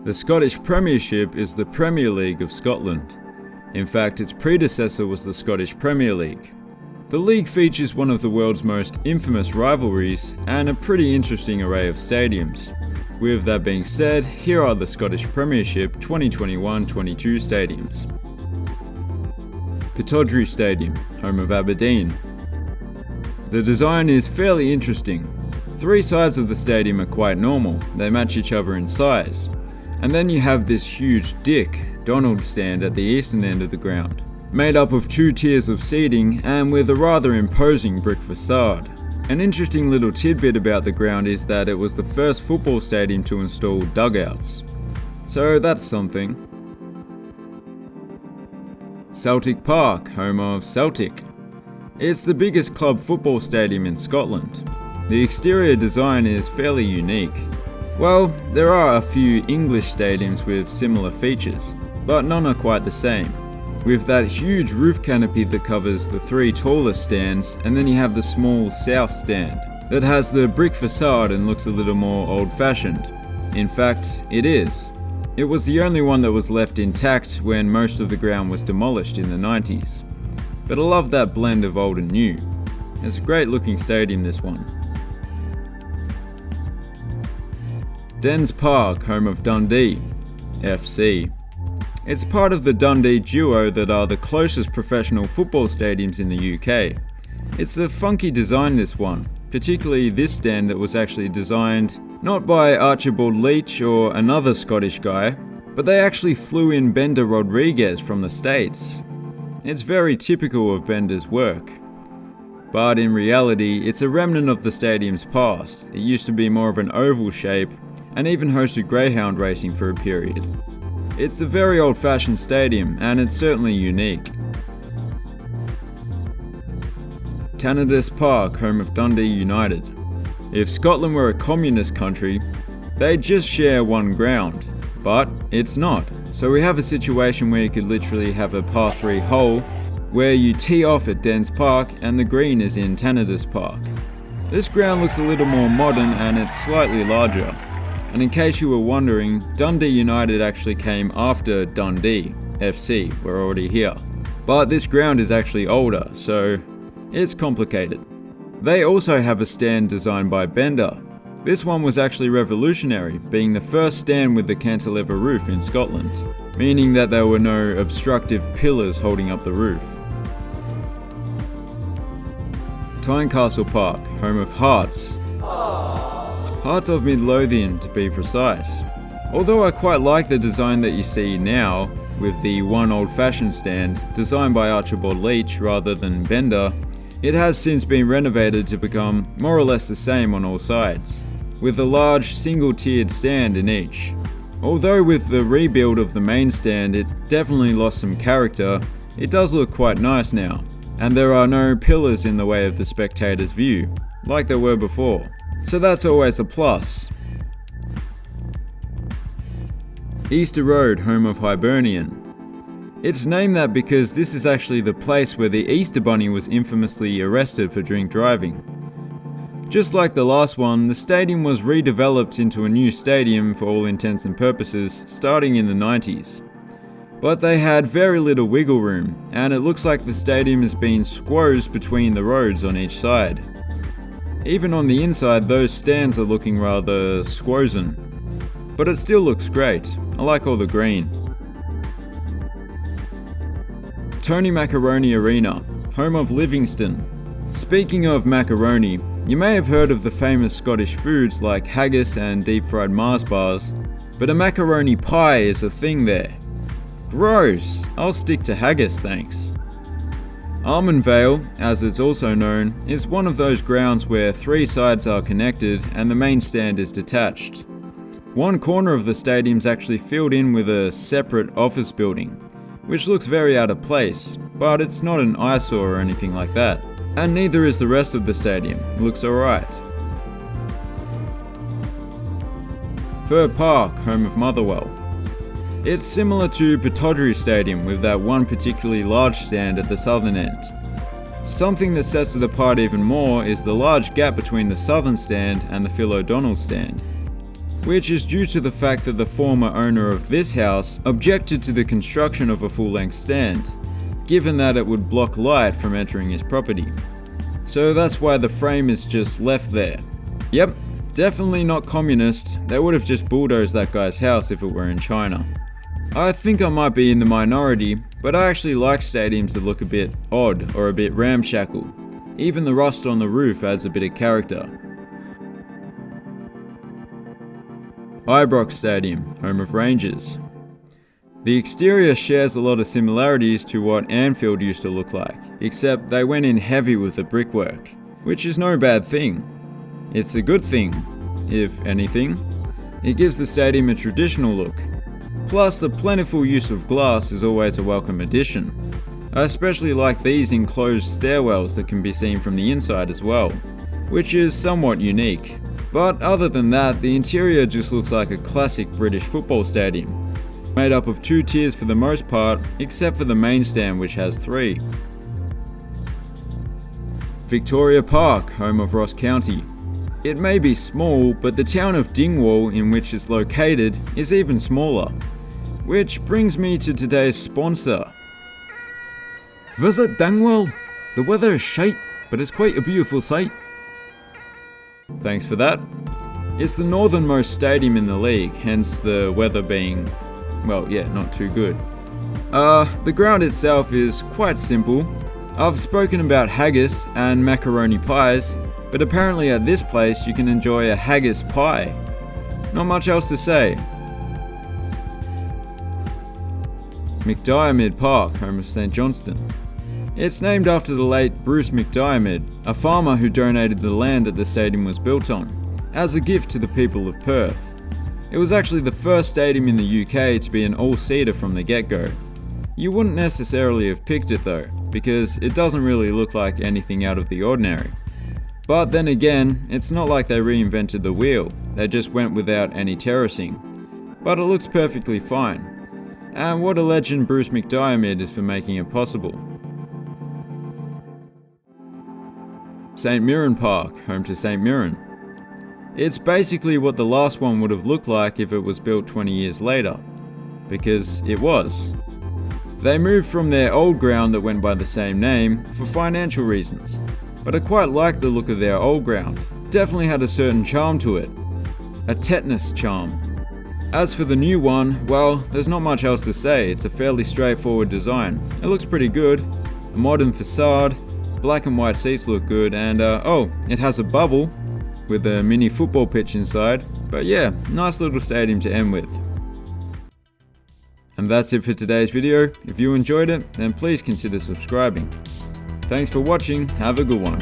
The Scottish Premiership is the Premier League of Scotland. In fact, its predecessor was the Scottish Premier League. The league features one of the world's most infamous rivalries and a pretty interesting array of stadiums. With that being said, here are the Scottish Premiership 2021-22 stadiums. Pittodrie Stadium, home of Aberdeen. The design is fairly interesting. Three sides of the stadium are quite normal, they match each other in size. And then you have this huge Dick Donald stand at the eastern end of the ground, made up of two tiers of seating and with a rather imposing brick facade. An interesting little tidbit about the ground is that it was the first football stadium to install dugouts. So that's something. Celtic Park, home of Celtic. It's the biggest club football stadium in Scotland. The exterior design is fairly unique. Well, there are a few English stadiums with similar features, but none are quite the same. With that huge roof canopy that covers the three tallest stands, and then you have the small south stand that has the brick facade and looks a little more old-fashioned. In fact, it is. It was the only one that was left intact when most of the ground was demolished in the 90s. But I love that blend of old and new. It's a great looking stadium, this one. Tannadice Park, home of Dundee FC. It's part of the Dundee duo that are the closest professional football stadiums in the UK. It's a funky design, this one, particularly this stand that was actually designed not by Archibald Leach or another Scottish guy, but they actually flew in Bender Rodriguez from the States. It's very typical of Bender's work. But in reality, it's a remnant of the stadium's past. It used to be more of an oval shape and even hosted greyhound racing for a period. It's a very old-fashioned stadium and it's certainly unique. Tannadice Park, home of Dundee United. If Scotland were a communist country, they'd just share one ground, but it's not. So we have a situation where you could literally have a par 3 hole where you tee off at Tannadice Park and the green is in Tannadice Park. This ground looks a little more modern and it's slightly larger. And in case you were wondering, Dundee United actually came after Dundee FC, we're already here. But this ground is actually older, so it's complicated. They also have a stand designed by Bender. This one was actually revolutionary, being the first stand with the cantilever roof in Scotland, meaning that there were no obstructive pillars holding up the roof. Tynecastle Park, home of Hearts. Hearts of Midlothian, to be precise. Although I quite like the design that you see now, with the one old-fashioned stand, designed by Archibald Leach rather than Bender, it has since been renovated to become more or less the same on all sides, with a large single-tiered stand in each. Although with the rebuild of the main stand it definitely lost some character, it does look quite nice now, and there are no pillars in the way of the spectator's view, like there were before. So that's always a plus. Easter Road, home of Hibernian. It's named that because this is actually the place where the Easter Bunny was infamously arrested for drink driving. Just like the last one, the stadium was redeveloped into a new stadium for all intents and purposes starting in the 90s. But they had very little wiggle room, and it looks like the stadium has been squozen between the roads on each side. Even on the inside, those stands are looking rather squozen. But it still looks great. I like all the green. Tony Macaroni Arena, home of Livingston. Speaking of macaroni, you may have heard of the famous Scottish foods like haggis and deep fried Mars bars, but a macaroni pie is a thing there. Gross! I'll stick to haggis, thanks. Almond Vale, as it's also known, is one of those grounds where three sides are connected and the main stand is detached. One corner of the stadium's actually filled in with a separate office building, which looks very out of place, but it's not an eyesore or anything like that. And neither is the rest of the stadium, it looks alright. Fir Park, home of Motherwell. It's similar to Pittodrie Stadium with that one particularly large stand at the southern end. Something that sets it apart even more is the large gap between the southern stand and the Phil O'Donnell stand. which is due to the fact that the former owner of this house objected to the construction of a full-length stand, given that it would block light from entering his property. So that's why the frame is just left there. Yep, definitely not communist. They would have just bulldozed that guy's house if it were in China. I think I might be in the minority, but I actually like stadiums that look a bit odd or a bit ramshackle. Even the rust on the roof adds a bit of character. Ibrox Stadium, home of Rangers. The exterior shares a lot of similarities to what Anfield used to look like, except they went in heavy with the brickwork, which is no bad thing. It's a good thing, if anything. It gives the stadium a traditional look. Plus, the plentiful use of glass is always a welcome addition. I especially like these enclosed stairwells that can be seen from the inside as well, which is somewhat unique. But other than that, the interior just looks like a classic British football stadium, made up of 2 tiers for the most part, except for the main stand which has 3. Victoria Park, home of Ross County. It may be small, but the town of Dingwall in which it's located is even smaller. Which brings me to today's sponsor. Visit Dingwall. The weather is shite, but it's quite a beautiful sight. Thanks for that. It's the northernmost stadium in the league, hence the weather being, well, yeah, not too good. The ground itself is quite simple. I've spoken about haggis and macaroni pies, but apparently at this place you can enjoy a haggis pie. Not much else to say. McDiarmid Park, home of St Johnston. It's named after the late Bruce McDiarmid, a farmer who donated the land that the stadium was built on, as a gift to the people of Perth. It was actually the first stadium in the UK to be an all-seater from the get-go. You wouldn't necessarily have picked it though, because it doesn't really look like anything out of the ordinary. But then again, it's not like they reinvented the wheel, they just went without any terracing. But it looks perfectly fine. And what a legend Bruce McDiarmid is for making it possible. St Mirren Park, home to St Mirren. It's basically what the last one would have looked like if it was built 20 years later. Because it was. They moved from their old ground that went by the same name for financial reasons. But I quite liked the look of their old ground. Definitely had a certain charm to it. A tetanus charm. As for the new one, well, there's not much else to say. It's a fairly straightforward design. It looks pretty good. A modern facade, black and white seats look good, and it has a bubble with a mini football pitch inside. But yeah, nice little stadium to end with. And that's it for today's video. If you enjoyed it, then please consider subscribing. Thanks for watching, have a good one.